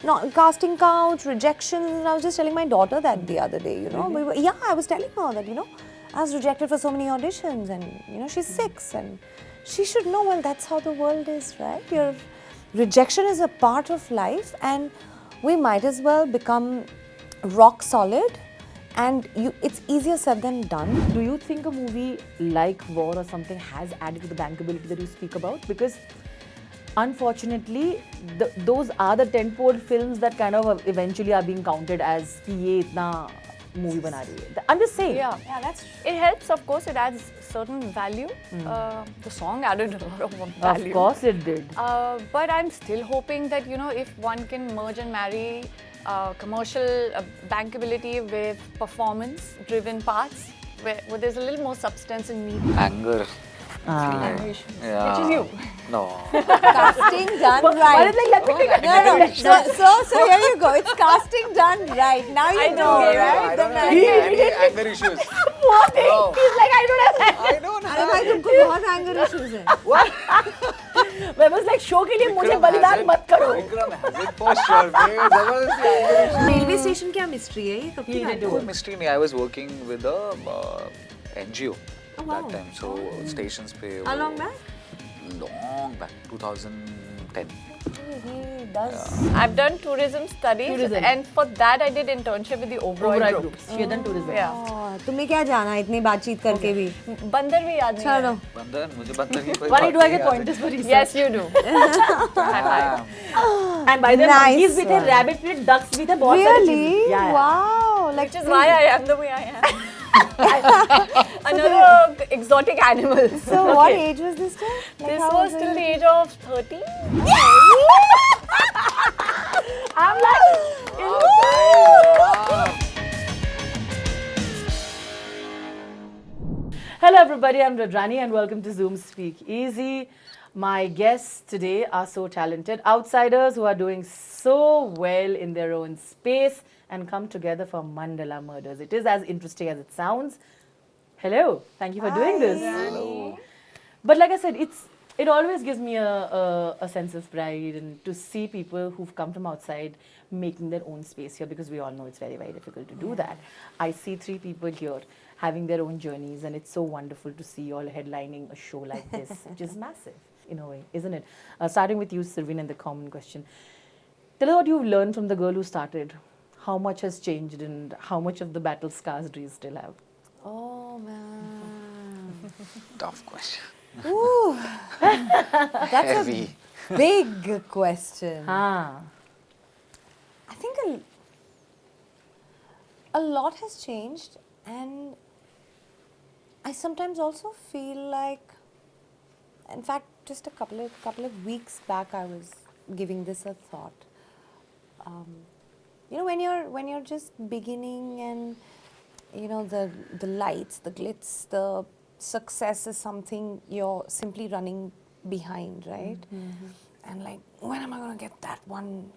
not casting couch, rejections. And I was just telling my daughter that the other day, I was telling her that, I was rejected for so many auditions and, she's 6 and she should know, well, that's how the world is, right? Your rejection is a part of life and we might as well become rock solid and it's easier said than done. Do you think a movie like War or something has added to the bankability that you speak about? Because unfortunately, those are the tentpole films that kind of eventually are being counted as कि ये इतना movie बना रही है. I'm just saying. Yeah, that's. It helps, of course. It adds certain value. The song added a lot of value. Of course, it did. But I'm still hoping that if one can merge and marry commercial bankability with performance-driven parts, where there's a little more substance and meat. Anger. Anger issues. Yeah. Which is you. No. Casting done right. So here you go. It's casting done right. Now you know, right? I don't have any anger issues. What? No. He's like, I don't have. I don't अरे have. भाई तुमको बहुत anger issues हैं. I was like, show के लिए मुझे बलिदान मत करो. Vikram has it for sure. मैं जबरदस्ती anger issues. रेलवे स्टेशन क्या mystery है ये कब की बात है? कोई mystery नहीं. I was working with a NGO wow. that time. So stations पे. How long back? Long back. 2010. He does. I've done tourism studies, and for that I did internship with the Oberoi Group. She had done tourism. Yeah. तुम्हें क्या जाना इतनी बातचीत करके भी? बंदर भी याद नहीं चलो. है. बंदर मुझे बंदर की कोई Why बात do I नहीं get याद pointers for research? Yes, you do. And by the way, Nice monkeys भी थे, one. rabbits भी थे, ducks भी थे, बहुत सारी Really? चीजें. Yeah. Wow. Like Which is why I am the way I am. Another exotic animal. So what age was this till? Like This how was old till were the you? age of 13. I'm like, hello everybody, I'm Radrani and welcome to Zoom Speak Easy. My guests today are so talented, outsiders who are doing so well in their own space and come together for Mandala Murders. It is as interesting as it sounds. Hello, thank you for doing this. Hello. But like I said, it always gives me a sense of pride and to see people who've come from outside making their own space here, because we all know it's very, very difficult to do that. I see 3 people here having their own journeys and it's so wonderful to see you all headlining a show like this, which is massive in a way, isn't it? Starting with you, Sirvin, and the common question. Tell us what you've learned from the girl who started. How much has changed and how much of the battle scars do you still have? Oh man. Tough question. Ooh. That's Heavy. a big question. Ah. I think a lot has changed, and I sometimes also feel like, in fact, just a couple of weeks back, I was giving this a thought. When you're just beginning, and the lights, the glitz, the success is something you're simply running behind, right? Mm-hmm. And like, when am I going to get that one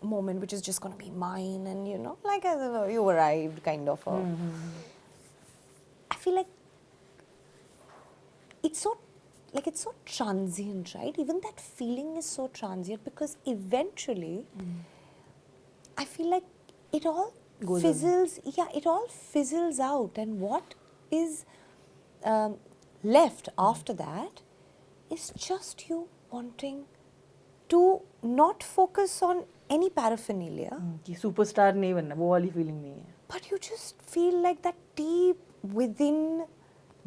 moment which is just going to be mine? And like as if you arrived, kind of. I feel like it's so transient, right? Even that feeling is so transient, because eventually I feel like it all fizzles. Yeah, it all fizzles out, and what is left after that is just you wanting to not focus on any paraphernalia, कि superstar नहीं बनना, वो वाली feeling नहीं है. but you just feel like that deep within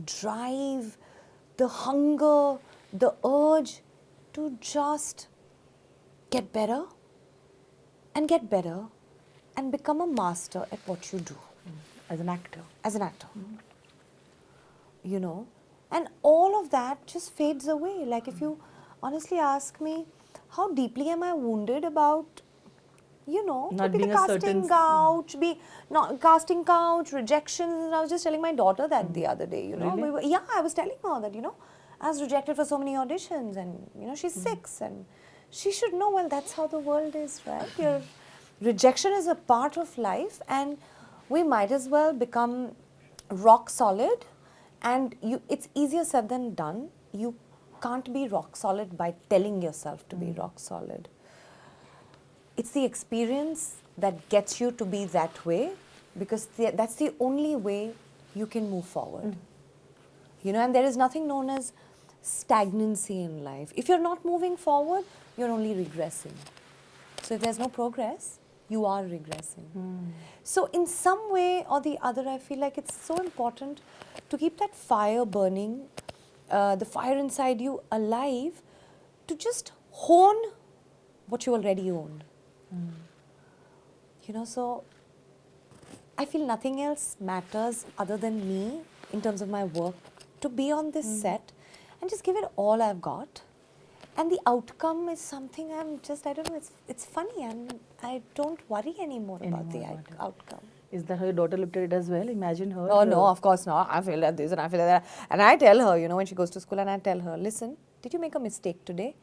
drive, the hunger, the urge to just get better and get better and become a master at what you do. As an actor. As an actor. And all of that just fades away. Like, if you honestly ask me, how deeply am I wounded about, Not maybe being the a certain casting couch, rejections. And I was just telling my daughter that the other day, Really? I was telling her that, I was rejected for so many auditions and, she's 6 and she should know, well, that's how the world is, right? Your rejection is a part of life, and we might as well become rock solid. And it's easier said than done. You can't be rock solid by telling yourself to be rock solid. it's the experience that gets you to be that way, because that's the only way you can move forward. You know, and there is nothing known as stagnancy in life. If you're not moving forward, you're only regressing. So if there's no progress, you are regressing. So in some way or the other, I feel like it's so important to keep that fire burning, the fire inside you alive, to just hone what you already own. You know, so I feel nothing else matters other than me in terms of my work, to be on this set and just give it all I've got. And the outcome is something I don't know, it's funny. I don't worry anymore about the outcome. Is that how your daughter looked at it as well? Imagine her. Oh, no, of course not. I feel like this and I feel like that. And I tell her, you know, when she goes to school, and I tell her, listen, did you make a mistake today?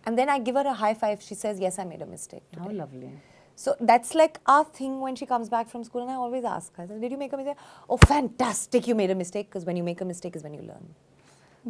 And then I give her a high five. She says, yes, I made a mistake today. How lovely. So that's like our thing when she comes back from school, and I always ask her, did you make a mistake? Oh, fantastic, you made a mistake, because when you make a mistake is when you learn.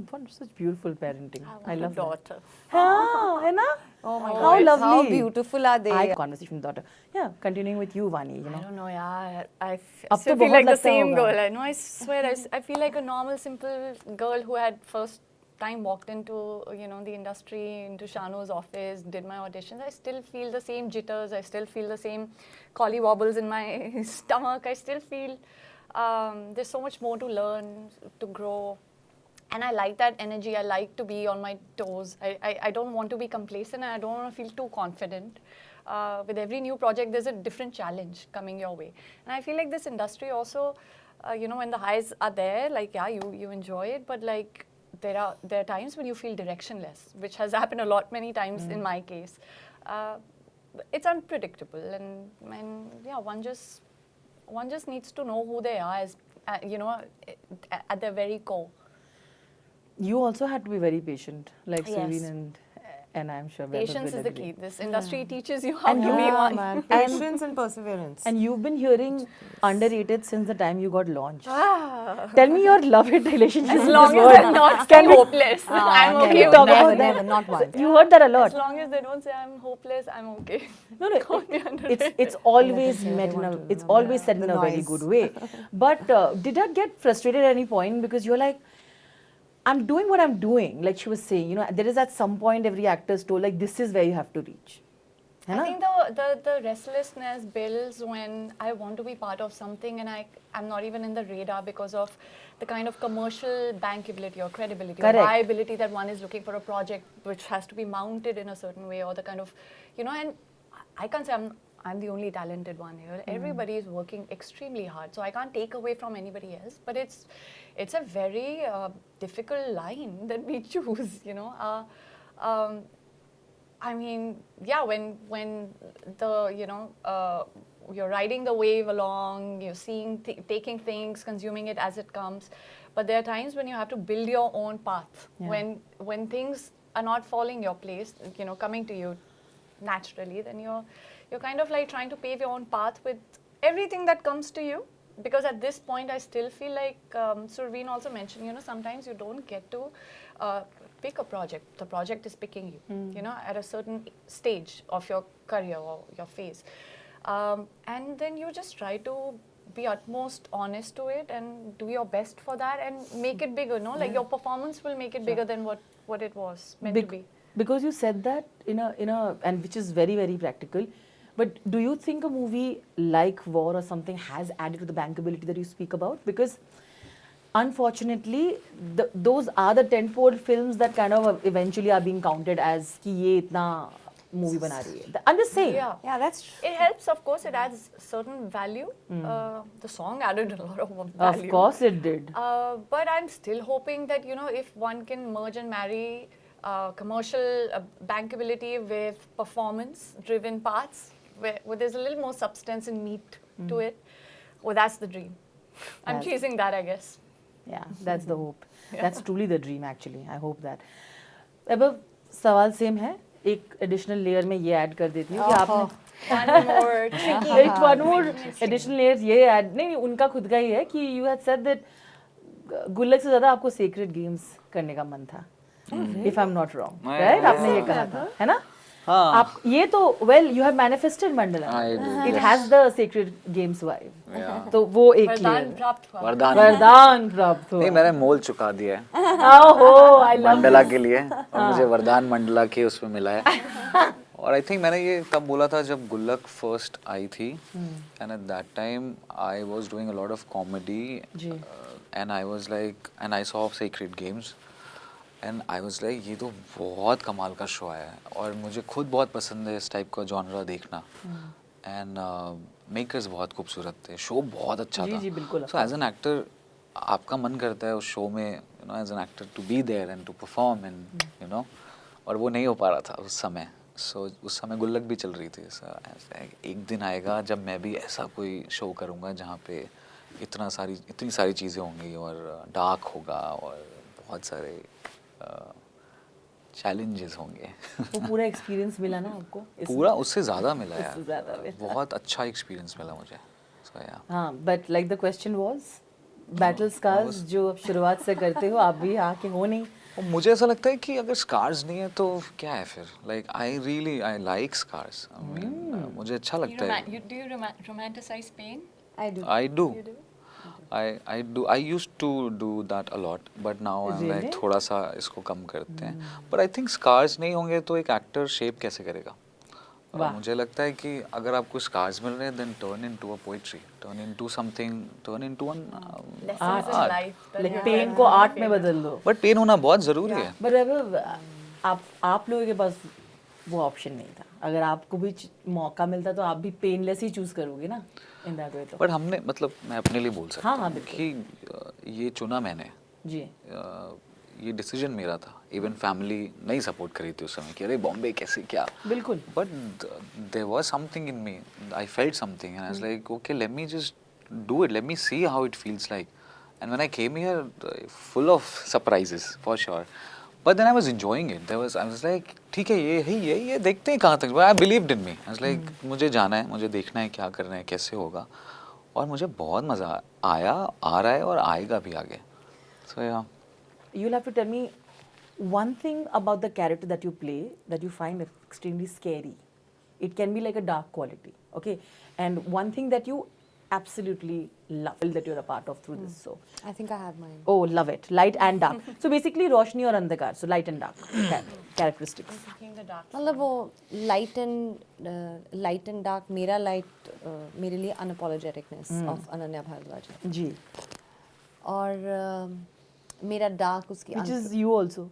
What such beautiful parenting. I love daughter. that. Hai na? Oh my How God. lovely. How beautiful are they? I had a conversation with daughter. Yeah, continuing with you, Vani, you I know. don't know, yeah. I Ab still to feel bahut like the lagta same hoga. girl. I know, I swear, I feel like a normal, simple girl who had first time walked into, you know, the industry, into Shanu's office, did my auditions. I still feel the same jitters. I still feel the same collie wobbles in my stomach. I still feel there's so much more to learn, to grow. And I like that energy. I like to be on my toes. I don't want to be complacent, and I don't want to feel too confident. With every new project, there's a different challenge coming your way. And I feel like this industry also, you know, when the highs are there, like, yeah, you enjoy it, but like, there are times when you feel directionless, which has happened a lot, many times in my case. It's unpredictable, and yeah, one just needs to know who they are as, you know, at their very core. You also had to be very patient, like Yes. Surin and I'm sure Webb Patience will is the agree. key. This industry teaches you how And to you- be Yeah, one. man. Patience and perseverance. And you've been hearing underrated since the time you got launched. Ah. Tell me your love-hate relationship As with long this as word. they're not Can we- hopeless, I'm Can okay we with talk that. about that? Never, not once. You heard that a lot. As long as they don't say I'm hopeless, I'm okay. No, no, Call me underrated. it's always say what met they in a, want to, it's always said The in a very noise. good way. But did that get frustrated at any point, because you're like, I'm doing what I'm doing, like she was saying, you know, there is at some point every actor's told, like, this is where you have to reach. Hai I na? think the restlessness builds when I want to be part of something and I'm not even in the radar because of the kind of commercial bankability or credibility Correct. or viability that one is looking for a project which has to be mounted in a certain way, or the kind of, you know, and I can't say I'm the only talented one here. Everybody is working extremely hard, so I can't take away from anybody else. But it's a very difficult line that we choose, you know. I mean, yeah, when the, you know, you're riding the wave along, you're seeing, taking things, consuming it as it comes. But there are times when you have to build your own path. Yeah. When things are not falling your place, you know, coming to you naturally, then you're kind of like trying to pave your own path with everything that comes to you. Because at this point, I still feel like Surveen also mentioned, you know, sometimes you don't get to pick a project. The project is picking you, you know, at a certain stage of your career or your phase. And then you just try to be utmost honest to it and do your best for that and make it bigger, no? Like your performance will make it bigger than what it was meant to be. Because you said that in a and which is very, very practical. But do you think a movie like War or something has added to the bankability that you speak about? Because unfortunately, those are the tentpole films that kind of eventually are being counted as कि ये इतना movie बना रही है. I'm just saying. Yeah, that's true. It helps, of course, it adds certain value. The song added a lot of value. Of course it did. But I'm still hoping that, you know, if one can merge and marry commercial bankability with performance-driven parts, where there's a little more substance and meat to it, well, that's the dream. I'm That's- chasing that, I guess. Yeah, that's the hope. That's truly the dream actually. I hope that. अब सवाल same है, एक additional layer में ये add कर देती हूँ कि आपने One more tricky. एक one more additional layers ये add नहीं उनका खुद का ही है कि you had said that गुल्लक से ज़्यादा आपको sacred games करने का मन था. If I'm not wrong, right? आपने ये कहा था, है ना? हाँ। आप ये तो well you have manifested Mandala. I do, It yes. has the sacred games vibe. Yeah. तो वो एक वरदान layer. प्राप्त हुआ वरदान प्राप्त हुआ. नहीं, मैंने मोल चुका दिया है Oh, I love Mandla this. के लिए, और मुझे वरदान मंडला के उसमें मिला है। और आई थिंक मैंने ये तब बोला था जब गुल्लक फर्स्ट आई थी, and at that time I was doing a lot of comedy, जी. And I was like, and I saw Sacred Games, and I was like ये तो बहुत कमाल का शो आया है, और मुझे खुद बहुत पसंद है इस टाइप का जॉनरा देखना, एंड मेकर्स बहुत खूबसूरत थे, शो बहुत अच्छा जी, था। जी, बिल्कुल, सो एज एन एक्टर आपका मन करता है उस शो में, you know, as an actor to be there and to perform, and you know, और वो नहीं हो पा रहा था उस समय। सो उस समय गुल्लक भी चल रही थी। सो एक दिन आएगा जब मैं भी ऐसा कोई शो करूँगा जहाँ पे इतनी सारी चीज़ें होंगी, और डार्क होगा, और बहुत सारे चैलेंजेस होंगे। वो पूरा एक्सपीरियंस मिला ना आपको? पूरा उससे ज़्यादा मिला उससे ज़्यादा यार, मिला। बहुत अच्छा एक्सपीरियंस मिला मुझे। सो या हाँ, but like the question was, battle scars जो आप शुरुआत से करते हो, आप भी आके हो नहीं। और मुझे ऐसा लगता है कि अगर स्कार्स नहीं है तो क्या है फिर, लाइक आई लाइक स्कार्स, मुझे अच्छा लगता है। Do you romanticize pain? I do. I do. I do. I used to do that a lot, but now I'm Really? like थोड़ा सा इसको कम करते हैं। But I think scars नहीं होंगे तो एक actor shape कैसे करेगा? वाह। मुझे लगता है कि अगर आपको scars मिल रहे हैं, then turn into a poetry, turn into something, turn into an Lessons in art. life. that Like you pain have को to आर्ट में feel. बदल दो। But pain होना बहुत ज़रूरी है। But वैभव, आप लोगों के पास वो ऑप्शन नहीं था। अगर आपको भी मौका मिलता तो आप भी पेनलेस ही चूज करोगे ना, इन दैट वे तो। But हमने, मतलब मैं अपने लिए बोल सकता हाँ, हाँ, हूँ बिल्कुल। कि ये चुना मैंने, जी। ये डिसीजन मेरा था। इवन फैमिली नहीं सपोर्ट करी थी उस समय कि अरे बॉम्बे कैसे क्या, बिल्कुल। But there was something in me, I felt something, and I was like okay, let me just do it, let me see how it feels like, and when I came here full of surprises for sure, but then I was enjoying it, I was like ठीक है, ये देखते हैं कहाँ तक, I believed in me, I was like मुझे जाना है, मुझे देखना है क्या करना है, कैसे होगा, और मुझे बहुत मज़ा आया, आ रहा है और आएगा भी आगे। सो या You'll have to tell me one thing about the character that you play that you find extremely scary. It can be like a dark quality, okay? And one thing that you absolutely love that you're a part of through this show. I think I have mine. Oh, love it. Light and dark. So basically, रोशनी और अंधकार. So light and dark characteristics. Thinking the dark. मतलब वो light and dark, मेरा light मेरे लिए unapologeticness of Ananya Bhardwaj है, जी. और मेरा dark उसकी Which is you also.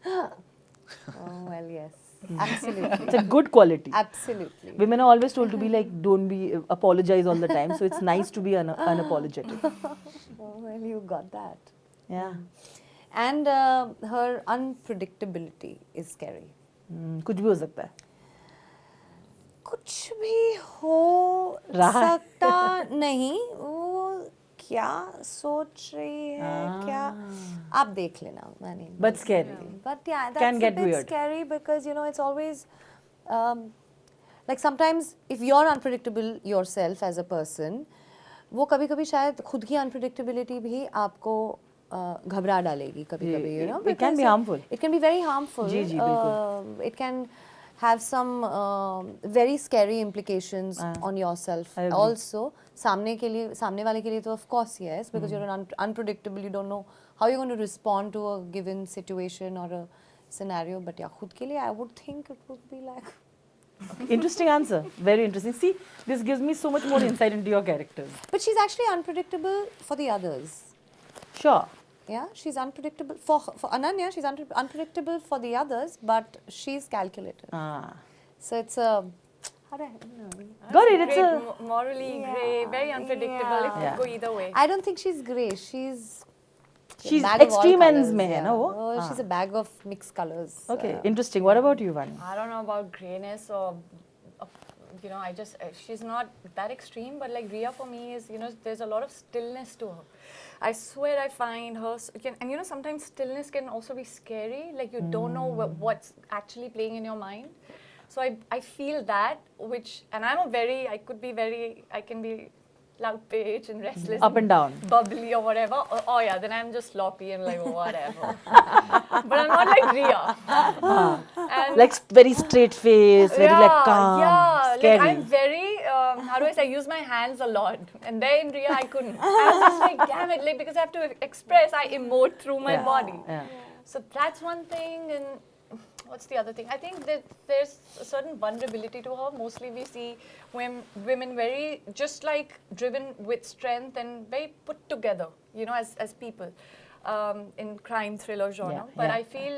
oh well yes, absolutely, It's a good quality. absolutely. Women are always told to be like, don't be apologize all the time. So it's nice to be unapologetic. Oh well, you got that. Yeah. And her unpredictability is scary. कुछ भी हो सकता है. कुछ भी हो रहा है। सकता नहीं, वो क्या सोच रही है, क्या आप देख लेना, मैंने But scary. but yeah, that's Can a get bit weird. scary because you know it's always like sometimes if you're unpredictable yourself as a person, वो कभी-कभी शायद खुद की unpredictability भी आपको घबरा डालेगी कभी-कभी, you know, It can be harmful. it can be very harmful. जी, जी, बिल्कुल. It can have some very scary implications on yourself I agree. also. सामने वाले के लिए तो of course yes, because you're unpredictable, you don't know how you're going to respond to a given situation or a scenario. But yeah, खुद के लिए I would think it would be like. Interesting answer. Very interesting. See, this gives me so much more insight into your characters. But she's actually unpredictable for the others. Sure. Yeah, she's unpredictable for Ananya. She's unpredictable for the others, but she's calculated. Ah. So it's a how do I know? Got it. It's Great, a. morally grey, very unpredictable. It Yeah. could go either way. I don't think she's grey. She's She's bag of all extreme ends colours, में है ना वो? Oh, हाँ. she's a bag of mixed colors. Okay. Interesting. What about you, Vani? I don't know about grayness or, you know, I just, she's not that extreme, but like Riya for me is, you know, there's a lot of stillness to her. I swear I find her, and you know, sometimes stillness can also be scary, like you don't know what's actually playing in your mind. So I feel that, which, and I'm a very, I can be loud pitch and restless. Up and down. Bubbly or whatever. Oh yeah, then I'm just sloppy and like whatever. But I'm not like Riya. And Like very straight face, very like calm, yeah, scary. like I'm very, how do I say, I use my hands a lot. And there in Riya, I couldn't. I was just like, damn it, like, because I have to express, I emote through my body. Yeah. So that's one thing. And what's the other thing? I think that there's a certain vulnerability to her. Mostly we see women very just like driven with strength and very put together, you know, as people. In crime thriller genre, Yeah, but yeah. I feel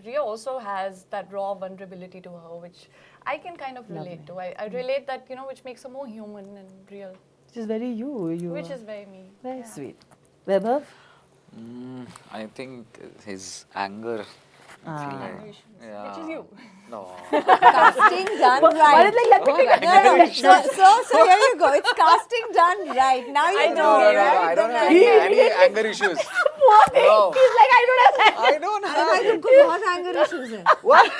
Riya also has that raw vulnerability to her, which I can kind of relate to. I relate that, you know, which makes her more human and real, Which is very you. which is very me. very sweet. Vaibhav? I think his anger. I feel like, yeah. Which is you. No. Casting done right. So here you go. It's casting done right. Now you know, No, right? I don't have any anger issues. What? No. He's like, I don't have I don't भाई have. तुमको बहुत anger issues हैं. What?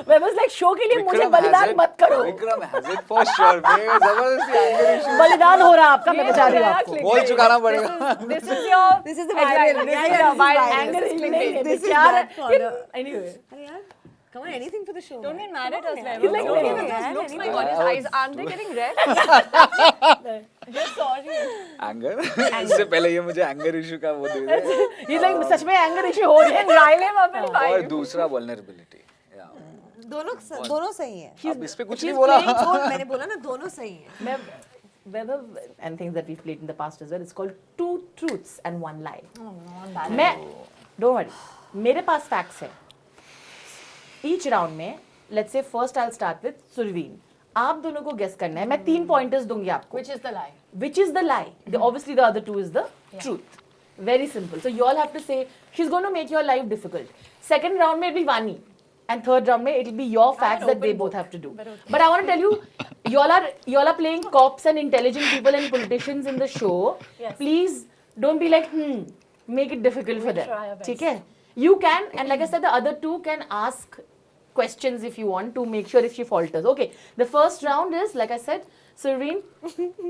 Vaibhav's like, show के लिए मुझे Vikram बलिदान has it. मत करो. Vikram has it for sure. मेरे जबरदस्ती anger issues. बलिदान हो रहा है आपका, मैं बता रही हूँ आपको. बोल चुकाना पड़ेगा. This is your. This is the headline. viral. Yeah, This yeah, is viral. viral. Anger is नहीं है. This is बेचारा- bad for the. Anyway. अरे यार, come on, anything for the show. Don't man. get mad at us, man. Vaibhav. like, Don't no, give us no, those no, looks. no, My no. God, his I eyes, would aren't they getting red? You're sorry. Anger. इससे पहले ये मुझे anger issue का वो दे दे. He's like, सच में anger issue हो रही है. Rile him up and और fight. दूसरा vulnerability. Yeah. दोनों सही हैं. अब इस पे कुछ नहीं बोला. मैंने बोला ना दोनों सही हैं. Vaibhav, and things that we've played in the past as well, it's called two truths and one lie. मैं, don't worry, मेरे पास facts है. Each round में, let's say first I'll start with Surveen. आप दोनों को guess करना है. मैं 3 pointers दूंगी आपको. Which is the lie? Which is the lie? Obviously the other 2 is the truth. Very simple. So you all have to say, she's going to make your life difficult. Second round may be Vani. And third round may it'll be your facts that they both have to do. But I want to tell you, you all are playing cops and intelligent people and politicians in the show. Yes. Please don't be like, make it difficult for them. try our best. ठीक है? You can, and like I said, the other 2 can ask questions if you want to make sure if she falters. Okay, the first round is, like I said, Surveen,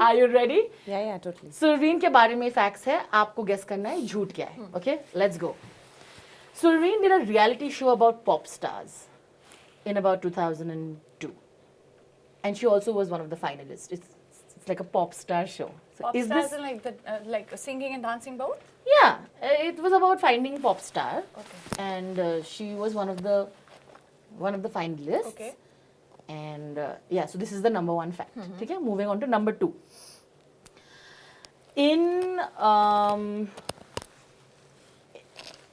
are you ready? Yeah, totally. Surveen के बारे में facts है, आपको guess करना है झूठ क्या है. Okay, let's go. Surveen did a reality show about pop stars in about 2002, and she also was one of the finalists. It's like a pop star show. So Pop is stars this? and like the like singing and dancing both? Yeah, it was about finding pop star, Okay. and she was one of the finalists. Okay. And yeah, so this is the number 1 fact. Okay, moving on to number 2. In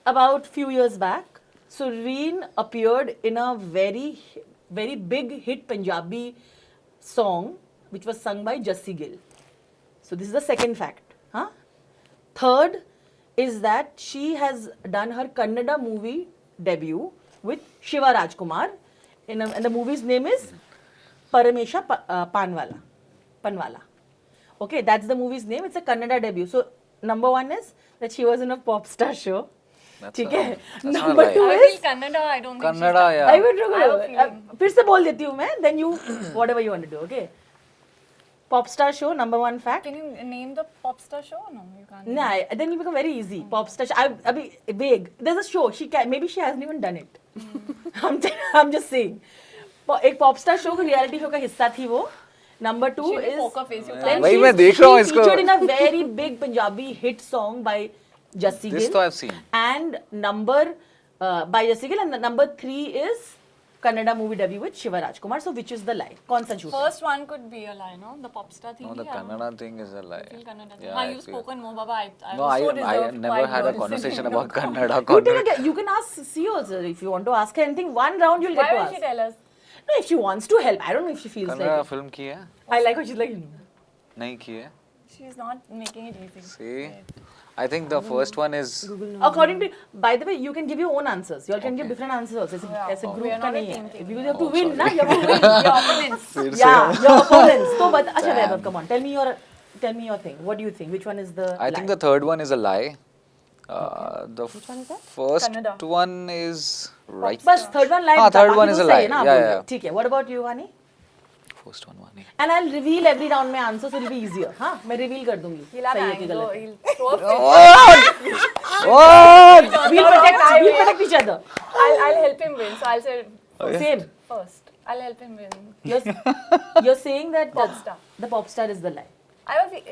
about few years back, Surveen appeared in a very, very big hit Punjabi song which was sung by Jassi Gill. So this is the second fact. Huh? Third is that she has done her Kannada movie debut with Shiva Rajkumar, and the movie's name is Paramesha Panwala. Okay, that's the movie's name. It's a Kannada debut. So number 1 is that she was in a pop star show. That's ठीक a- है. that's not Number right. 2 I is feel Kannada, I don't think Kannada, she's yeah. I would I have a feeling. फिर से बोल देती हूँ मैं. Then you whatever you want to do. Okay. Pop star show, number 1 fact. Can you name the pop star show? No, you can't. Nah, then you become very easy. Pop star. Abhi vague. There's a show. Maybe she hasn't even done it. I'm just saying. एक pop star show का reality show का हिस्सा थी वो. Number 2 She did is poker face. You then can't. वही she's- मैं देख रहा हूँ she इसको. featured in a very big Punjabi hit song by Jassi Gill. This तो I've seen. And by Jassi Gill, and the number 3 is Kannada movie debut with Shiva Rajkumar. So which is the lie? कौन सा झूठ है? First one could be a lie, no? The pop star thing. No, the yeah. Kannada thing is a lie. I feel Kannada. Yeah, Haan, I you've feel- spoken more, Baba. I No, was so I reserved, never quiet had a girl. conversation about Kannada. You can ask C also if you want to ask her anything. One round you'll get Why to will ask. she tell us? No, if she wants to help. I don't know if she feels Kannada like it. film की है? I like how she's like, नहीं की है. She's not making it easy. See, I think the first one is. according to, by the way, you can give your own answers. You all can give different answers also. ऐसे We group are का not a नहीं team है. thing. You have to win, ना? You have to win. Your opponents. Yeah, your opponents. तो बता, अच्छा Vaibhav, come on. Tell me your thing. What do you think? Which one is the I lie? think the third one is a lie. Which one is that? First Kannada. one is right. बस third one lie. हाँ, बता, third बाकी one तो is a सही है lie. ना, Yeah, बोल yeah. दो. ठीक है. What about you, Vani? first one, Vani. And I'll reveal every round my answer, so it'll be easier. हाँ, मैं reveal कर दूँगी. He'll have सही है कि anger. गलत है. He'll throw a fit. Oh! We'll protect each other. I'll help him win. So I'll say Same. first. I'll help him win. You're saying that Pop star. the pop star is the lie.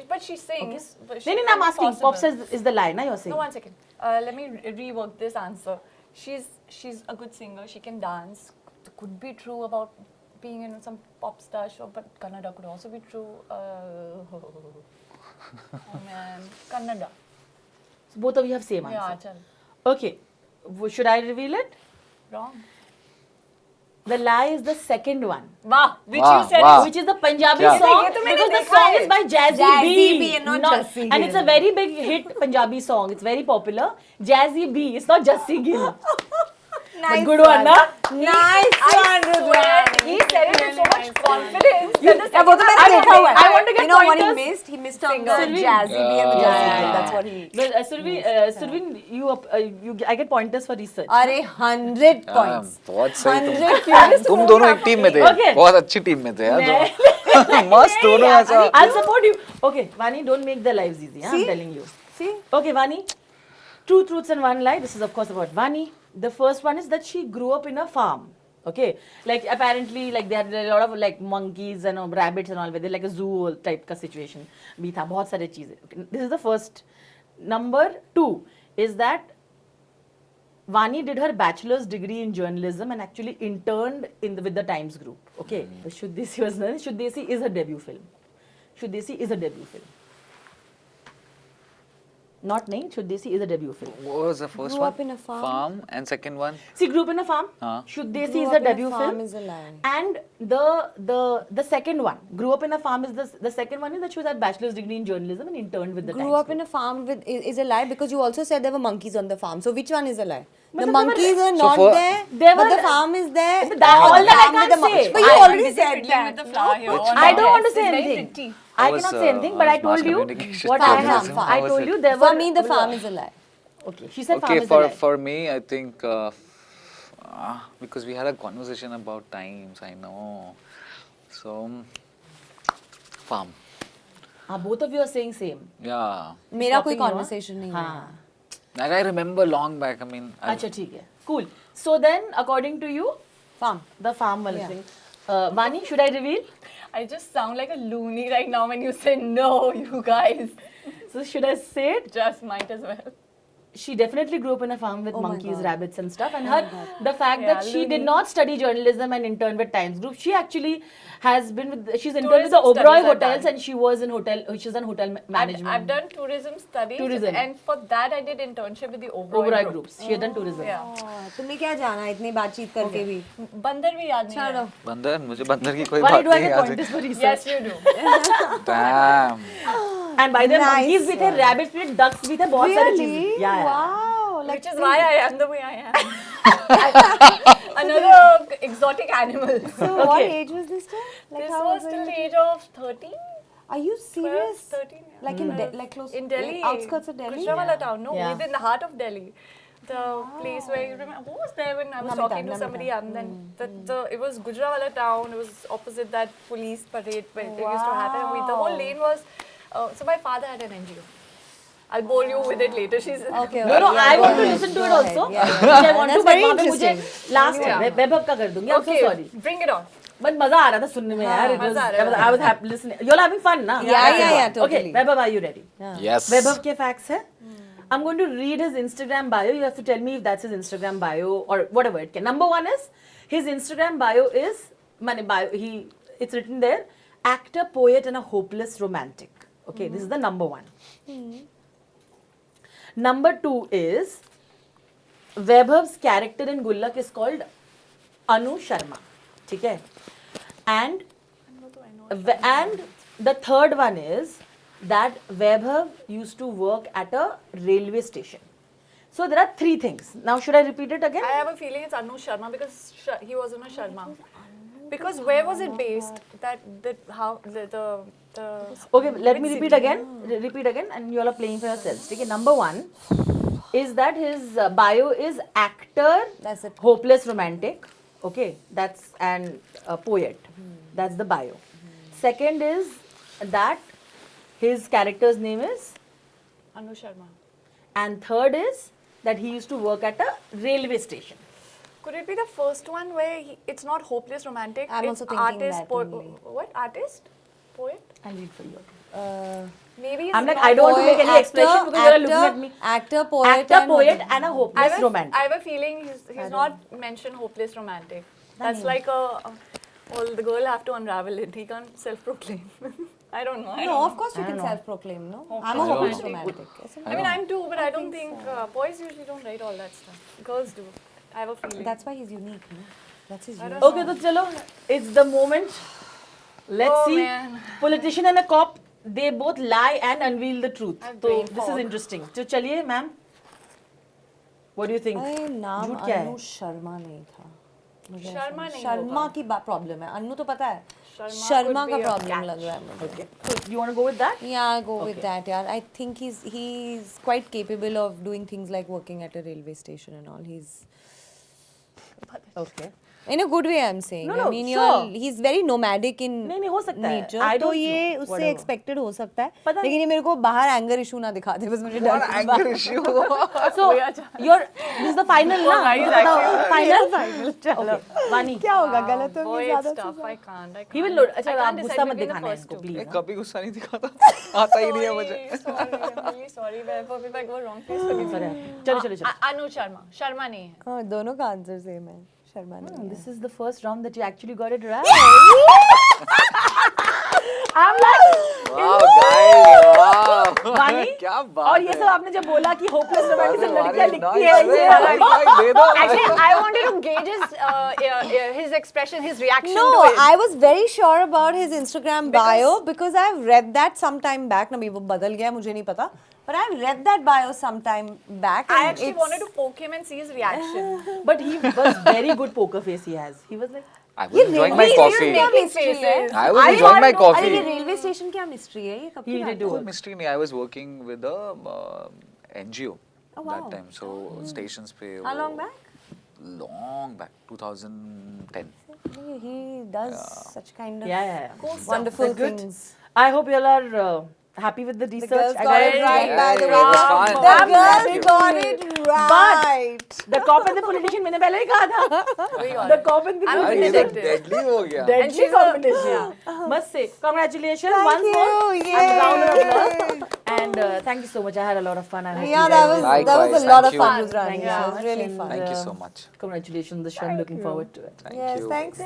But she sings. But No, I'm asking. Pop star is the lie, na? You're saying. No, 1 second. Let me rework this answer. She's a good singer. She can dance. It could be true about being in some pop star show, but Kannada could also be true. Oh man, Kannada. So both of you have same Yeah, answer. chal. Okay. Should I reveal it? Wrong. The lie is the second one, Wow, which Wow, you said wow. is which is the Punjabi Kya? song ये तो मैंने because the देखा song है. is by Jazzy Jazzy B, B and not Jassi and it's a Gill. very big hit Punjabi song. It's very popular. Jazzy B. It's not Jassi Gill. Nice good one, na? Nice one, swear, Rudwan. he said it with so much confidence. that the Yeah, वो तो मैंने second देखा हुआ है. I want to get You know what he pointers. missed? He missed on the Sylvie. Jazzy B and the Jazzy Yeah. Gill. That's what he. Well, Survin, I get pointers for research. अरे 100 points. बहुत सही 100 तुम points. तुम दोनों एक team में थे. Okay. बहुत अच्छी टीम में थे यार दोनों. मस्त दोनों ऐसा. I'll support you. Okay, Vani, don't make their lives easy. I'm See? telling you. See? Okay, Vani. Two truths and one lie. This is of course about Vani. The first one is that she grew up in a farm. Okay, like apparently, like they had a lot of like monkeys and rabbits and all. Where they're like a zoo type का situation. भी था बहुत सारे चीजें. Okay, this is the first. Number 2 is that Vani did her bachelor's degree in journalism and actually interned with the Times Group. Okay, Shuddesi is her debut film. Shuddesi is a debut film. Not named, Shuddesi is a debut film. What was the first Grew one? up in a farm. Farm and second one. She grew up in a farm. Huh. Shuddesi Grew is up a in a debut farm film. is a lie. And the second one, grew up in a farm is the second one is that she was at bachelor's degree in journalism and interned with the Grew Times up Group. in a farm with is a lie because you also said there were monkeys on the farm. So which one is a lie? The Matlab monkeys are So not for- there, They but were- the farm is there. But that- all the that I farm with can't the mon- say. But you I- already Busy said fiddling that. with the flower here. Which on I my don't want to desk. say It's very anything. pretty. I was, cannot say anything, but I mass told you communication what Farm, happened. farm. I How was told it? you there For were. me, the farm is a lie. Okay, she said farm Okay, is a lie. for me, I think because we had a conversation about times. I know. So farm. Both of you are saying same. Yeah. मेरा कोई Stopping you, conversation नहीं है. हाँ. Like I remember long back. I mean. अच्छा ठीक है. Cool. So then, according to you, Farm. the farm वाला Yeah. thing. Vani, should I reveal? I just sound like a loony right now when you say no, you guys. So should I say it? Just might as well. She definitely grew up in a farm with Oh my monkeys, God. rabbits, and stuff. And the fact Yeah, that she did loony. not study journalism and interned with Times Group, she actually has been with. She's interned with the Tourism Oberoi studies I've hotels, done. and she was in hotel. She's in hotel management. I've done tourism studies. Tourism. And for that, I did internship with the Oberoi, Oberoi group. groups. She had done tourism. Yeah. तुम्हें क्या जाना है इतनी बातचीत करके भी? बंदर भी याद नहीं चलो. है. बंदर मुझे बंदर की कोई Why बात do I नहीं get याद pointers है. for research? Yes, you do. Damn. And by the way, Nice monkeys भी थे, one. rabbits भी थे, ducks भी थे, बहुत सारी Really? चीजें. Yeah. Wow. Like Which is why I am the way I am. Another exotic animal. So what Okay. age was this time? Like This how was old till were the you? age of 13, Are you 12, serious? 13. Like in like close In Delhi. like outskirts of Delhi? Gujranwala town. No, Yeah. within the heart of Delhi. The place where you remember, what was there when I was Namitan, talking to somebody? And then it was Gujranwala town. It was opposite that police parade where it used to happen. The whole lane was. So my father had an NGO. I'll bore you with it later. She's Okay. No, okay, I go want to ahead, listen to go it ahead. also. Yeah, Which I want That's to, but very वहाँ पे मुझे interesting. last Yeah. वैभव का कर दूंगी. I'm so Okay, sorry. bring it on. But मजा आ रहा था सुनने में यार. It was, मजा आ रहा था. I was happy listening. You're having fun, ना? Yeah, Okay, totally. Vaibhav, are you ready? Yes. Vaibhav के facts है. I'm going to read his Instagram bio. You have to tell me if that's his Instagram bio or whatever it can. Number one is his Instagram bio is it's written there, actor, poet, and a hopeless romantic. Okay, this is the number one. Number two is Vaibhav's character in Gullak is called Anu Sharma. ठीक है? And the third one is that Vaibhav used to work at a railway station. So there are three things. Now should I repeat it again? I have a feeling it's Anu Sharma because he was Anu Sharma. Because where was it based? How the Okay, let me which repeat city? again. Repeat again, and you all are playing for yourselves. Okay, number one is that his bio is actor, That's it. hopeless romantic. Okay, that's and a poet. That's the bio. Second is that his character's name is, Anu Sharma. and third is that he used to work at a railway station. Could it be the first one where it's not hopeless romantic? I'm it's also thinking artist, that only. what? Artist? Poet? I'll read for you. Maybe it's I'm like, not I don't want to make any Actor, expression because you're looking at me. Actor, poet, Actor, and poet, and a hopeless romantic. I have a feeling he's not mentioned hopeless romantic. That's like well, the girl have to unravel it. He can't self-proclaim. I don't know. I No, don't of course you can know. self-proclaim, no? I'm a hopeless romantic. Isn't know. I mean, I'm too, but I don't think boys usually don't write all that stuff. Girls do. I have a feeling. That's why he's unique, no? That's his unique. Okay, so chalo, it's the moment. Let's Oh, see. man. Politician and a cop, they both lie and unveil the truth. I have So brain this is fog. interesting. So chaliye, ma'am. What do you think? अरे नाम झूठ क्या है? अनु शर्मा नहीं था मुझे ऐसा- शर्मा नहीं शर्मा होगा। की प्रॉब्लम है अनु तो पता है शर्मा शर्मा could का be a प्रॉब्लम catch. लग रहा है मुझे Okay. So you want to go with that? Yeah, go with that, yeah. I think he's quite capable of doing things like working at a railway station and all. He's Okay. in a good way, I'm saying. No, I no, mean, sure. he's very nomadic in नहीं हो सकता है. nature. I तो don't ये know. उससे Whatever. expected हो सकता है. पता लेकिन ये मेरे को बाहर anger issue ना दिखा दे बस मुझे डर What anger issue? So you're this is the final ना? guys, तो बताओ, final. final. चलो. Okay. Vani. क्या होगा गलत होंगे Boy, ज़्यादा it's से tough. ज़्यादा. I can't. He will load. अच्छा I आप can't गुस्सा decide मत between the दिखाना first इसको two. please. मैं कभी गुस्सा नहीं दिखाता आता ही नहीं है मुझे Sorry, I'm really sorry. If I go wrong, please forgive me. Sorry. चलो चलो चलो. Anu Sharma. Sharma नहीं है. हाँ दोनों का आंसर सेम है शर्मा नहीं है. This is the first round that you actually got it right. I'm like, वाह guys वाह वानी? क्या बात और ये है सब आपने जब बोला कि hopeless romantic से वानी, लड़कियां nice, लिखती है अरे, ये nice, दे दो Actually, I wanted to gauge his expression, his reaction No, to it. I was very sure about his Instagram bio because I've read that some time back. ना वो बदल गया मुझे नहीं पता. But I've read that bio some time back. I and actually it's- wanted to poke him and see his reaction. But he was very good poker face he has. He was like, I was enjoying my coffee क्या making mystery है? faces. I was enjoying my अरे coffee ये railway station क्या mystery है? ये कब he की did बात do कोई it. mystery नहीं I was working with a NGO Oh, wow. that time so stations पे How वो- long back? long back 2010 He does such kind of Yeah. wonderful That's good. things. I hope you all are happy with the research. girls I got it right, Yeah, by the yeah, way. it was fun. The Thank girls you. got it right. The cop and the politician मैंने पहले ही कहा था. We got The it. cop and the I'm a ये politician. तो detective. deadly हो गया Deadly she's a- competition. Must say, congratulations Thank once you. more. Yay. And round of applause. And thank you so much. I had a lot of fun. I hope Yeah, you that guys was did. that was Likewise, a lot of thank fun, you. Rudrani. Thank you Yeah, so it was much. really And, fun. thank you so much Congratulations, the show. I'm looking forward to it. thank you Yes, thanks.